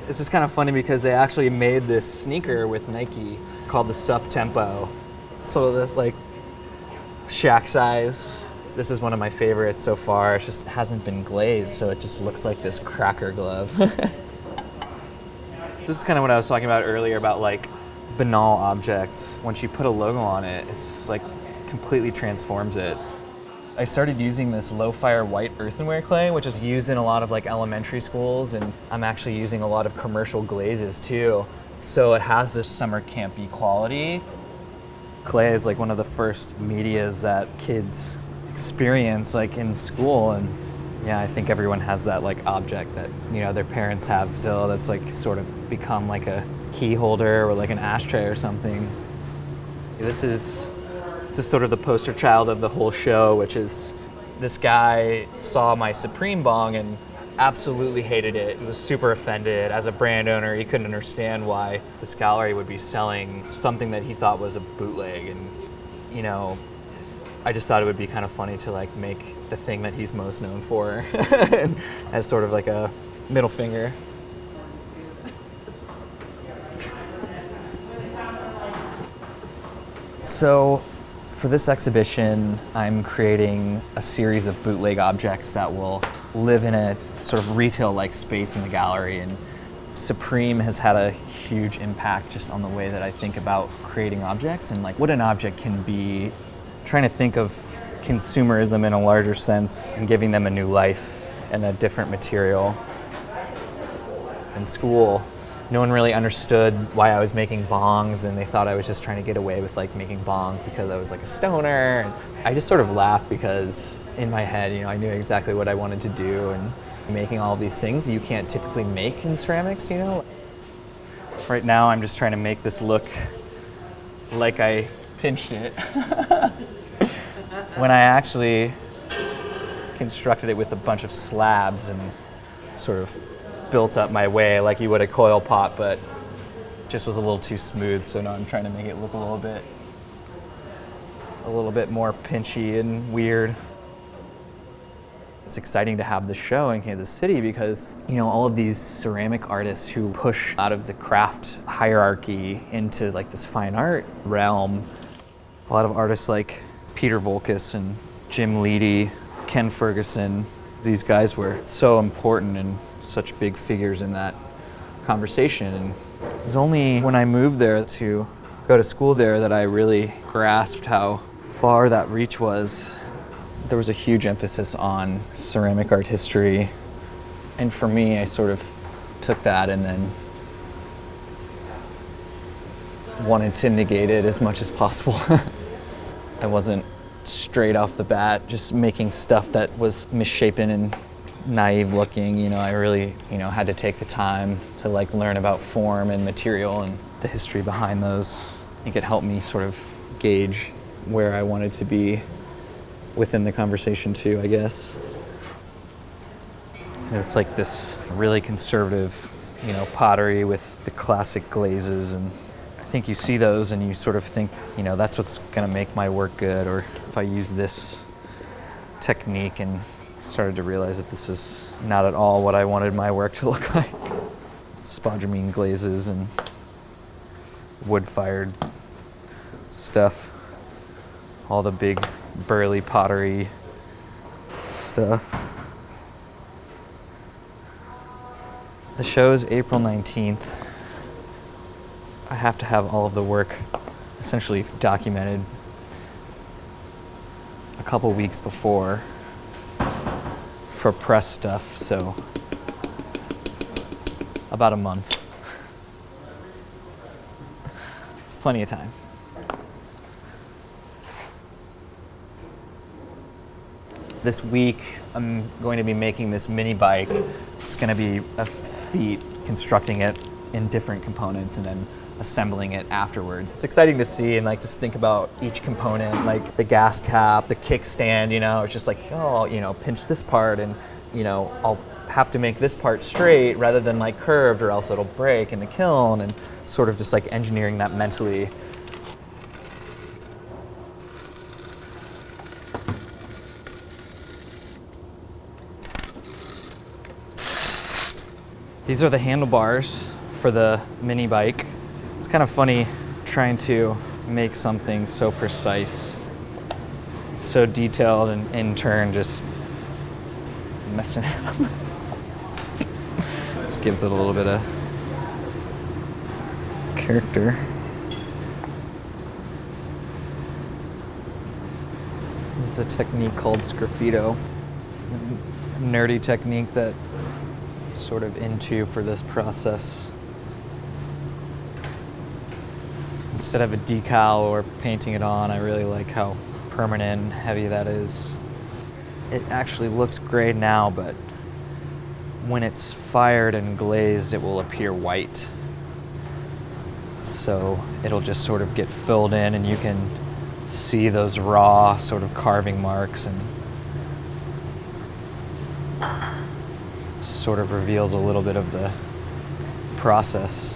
This is kind of funny because they actually made this sneaker with Nike called the Sup Tempo. So this like Shaq size. This is one of my favorites so far. It just hasn't been glazed, so it just looks like this cracker glove. This is kind of what I was talking about earlier about like banal objects. Once you put a logo on it, it's like completely transforms it. I started using this low-fire white earthenware clay, which is used in a lot of like elementary schools, and I'm actually using a lot of commercial glazes too. So it has this summer campy quality. Clay is like one of the first medias that kids experience like in school, and yeah, I think everyone has that like object that, you know, their parents have still that's like sort of become like a key holder or like an ashtray or something. This is sort of the poster child of the whole show, which is this guy saw my Supreme bong and absolutely hated it. He was super offended. As a brand owner, he couldn't understand why this gallery would be selling something that he thought was a bootleg. And, you know, I just thought it would be kind of funny to like make the thing that he's most known for as sort of like a middle finger. So for this exhibition, I'm creating a series of bootleg objects that will live in a sort of retail-like space in the gallery. And Supreme has had a huge impact just on the way that I think about creating objects and like what an object can be. Trying to think of consumerism in a larger sense and giving them a new life and a different material. In school, no one really understood why I was making bongs, and they thought I was just trying to get away with like making bongs because I was like a stoner. And I just sort of laughed because in my head, you know, I knew exactly what I wanted to do, and making all of these things you can't typically make in ceramics, you know. Right now I'm just trying to make this look like I pinched it. When I actually constructed it with a bunch of slabs and sort of built up my way like you would a coil pot, but just was a little too smooth, so now I'm trying to make it look a little bit more pinchy and weird. It's exciting to have this show in Kansas City because, you know, all of these ceramic artists who push out of the craft hierarchy into like this fine art realm. A lot of artists like Peter Volkus and Jim Leedy, Ken Ferguson, these guys were so important and such big figures in that conversation. And it was only when I moved there to go to school there that I really grasped how far that reach was. There was a huge emphasis on ceramic art history. And for me, I sort of took that and then wanted to negate it as much as possible. I wasn't straight off the bat just making stuff that was misshapen and naive looking. You know, I really, you know, had to take the time to like learn about form and material and the history behind those. I think it helped me sort of gauge where I wanted to be within the conversation too, I guess. And it's like this really conservative, you know, pottery with the classic glazes, and I think you see those and you sort of think, you know, that's what's gonna make my work good, or if I use this technique, and started to realize that this is not at all what I wanted my work to look like. Spodumene glazes and wood-fired stuff. All the big burly pottery stuff. The show's April 19th. I have to have all of the work essentially documented a couple weeks before for press stuff, so about a month. Plenty of time. This week, I'm going to be making this mini bike. It's going to be a feat constructing it in different components and then assembling it afterwards. It's exciting to see and like just think about each component, like the gas cap, the kickstand, you know, it's just like, oh, you know, pinch this part and, you know, I'll have to make this part straight rather than like curved or else it'll break in the kiln, and sort of just like engineering that mentally. These are the handlebars for the mini bike. It's kind of funny trying to make something so precise, so detailed, and in turn just messing it up. This gives it a little bit of character. This is a technique called sgraffito. A nerdy technique that I'm sort of into for this process. Instead of a decal or painting it on, I really like how permanent and heavy that is. It actually looks gray now, but when it's fired and glazed, it will appear white. So it'll just sort of get filled in and you can see those raw sort of carving marks, and sort of reveals a little bit of the process.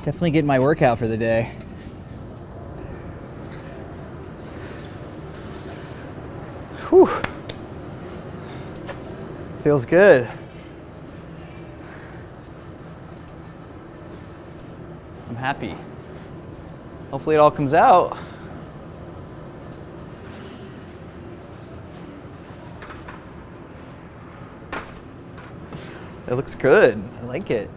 Definitely getting my workout for the day. Whew. Feels good. I'm happy. Hopefully it all comes out. It looks good. I like it.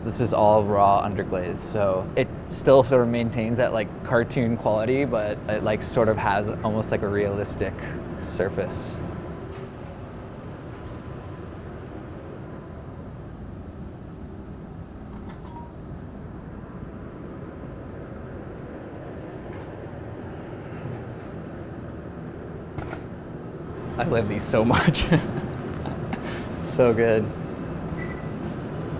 This is all raw underglaze, so it still sort of maintains that like cartoon quality, but it like sort of has almost like a realistic surface. I love these so much. So good.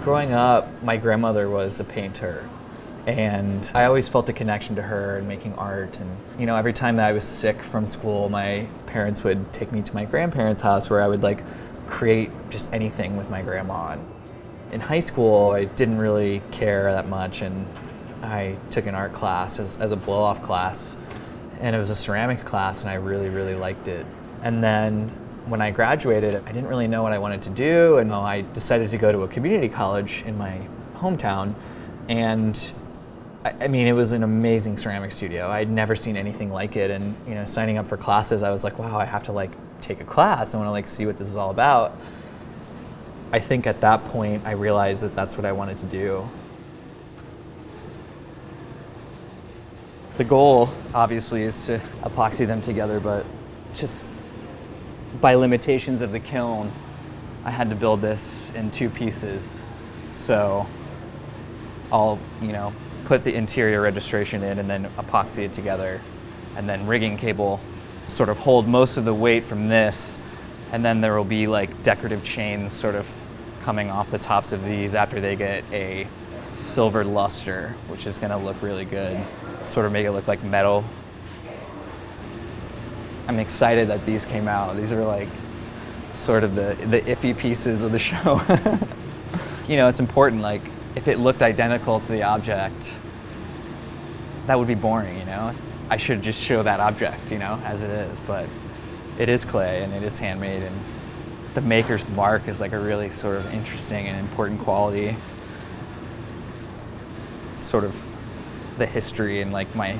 Growing up, my grandmother was a painter, and I always felt a connection to her and making art. And you know, every time that I was sick from school, my parents would take me to my grandparents' house where I would like create just anything with my grandma. And in high school, I didn't really care that much, and I took an art class as a blow-off class, and it was a ceramics class, and I really, really liked it. And then when I graduated, I didn't really know what I wanted to do, and I decided to go to a community college in my hometown. And I mean, it was an amazing ceramic studio. I'd never seen anything like it, and you know, signing up for classes, I was like, wow, I have to like take a class. I want to like see what this is all about. I think at that point, I realized that that's what I wanted to do. The goal, obviously, is to epoxy them together, but it's just by limitations of the kiln, I had to build this in 2 pieces. So I'll, you know, put the interior registration in and then epoxy it together, and then rigging cable sort of hold most of the weight from this, and then there will be like decorative chains sort of coming off the tops of these after they get a silver luster, which is gonna look really good. Sort of make it look like metal. I'm excited that these came out. These are like sort of the iffy pieces of the show. You know, it's important, like if it looked identical to the object, that would be boring, you know? I should just show that object, you know, as it is, but it is clay and it is handmade, and the maker's mark is like a really sort of interesting and important quality. Sort of the history and like my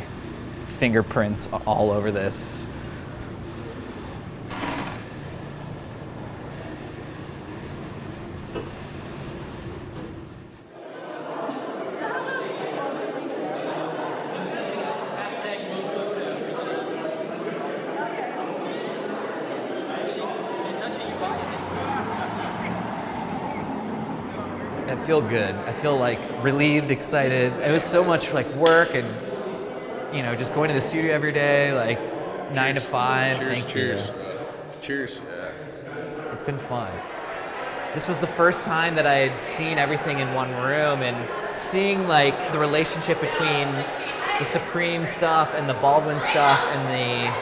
fingerprints all over this. I feel good. I feel like relieved, excited. It was so much like work and, you know, just going to the studio every day, like 9 to 5. Cheers, Thank cheers. you. Cheers. It's been fun. This was the first time that I had seen everything in one room, and seeing like the relationship between the Supreme stuff and the Baldwin stuff and the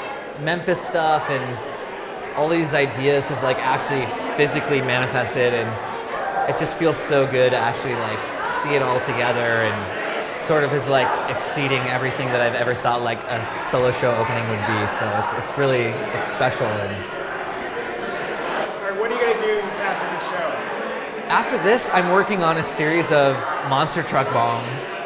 Memphis stuff and all these ideas have like actually physically manifested, and it just feels so good to actually like see it all together, and sort of is like exceeding everything that I've ever thought like a solo show opening would be. So it's really special. And what are you gonna do after the show? after this, I'm working on a series of monster truck bombs.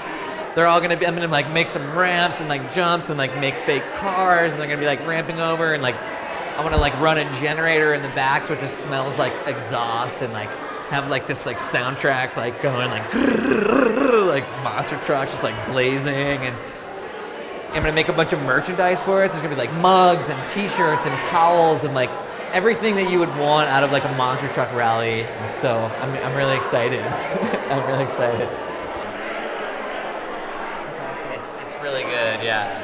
They're all gonna be, I'm gonna like make some ramps and like jumps and like make fake cars, and they're gonna be like ramping over, and like I wanna like run a generator in the back so it just smells like exhaust, and like have like this like soundtrack like going like monster trucks just like blazing. And I'm gonna make a bunch of merchandise for it. So there's gonna be like mugs and t-shirts and towels and like everything that you would want out of like a monster truck rally. And so I'm really excited. I'm really excited. It's really good, yeah.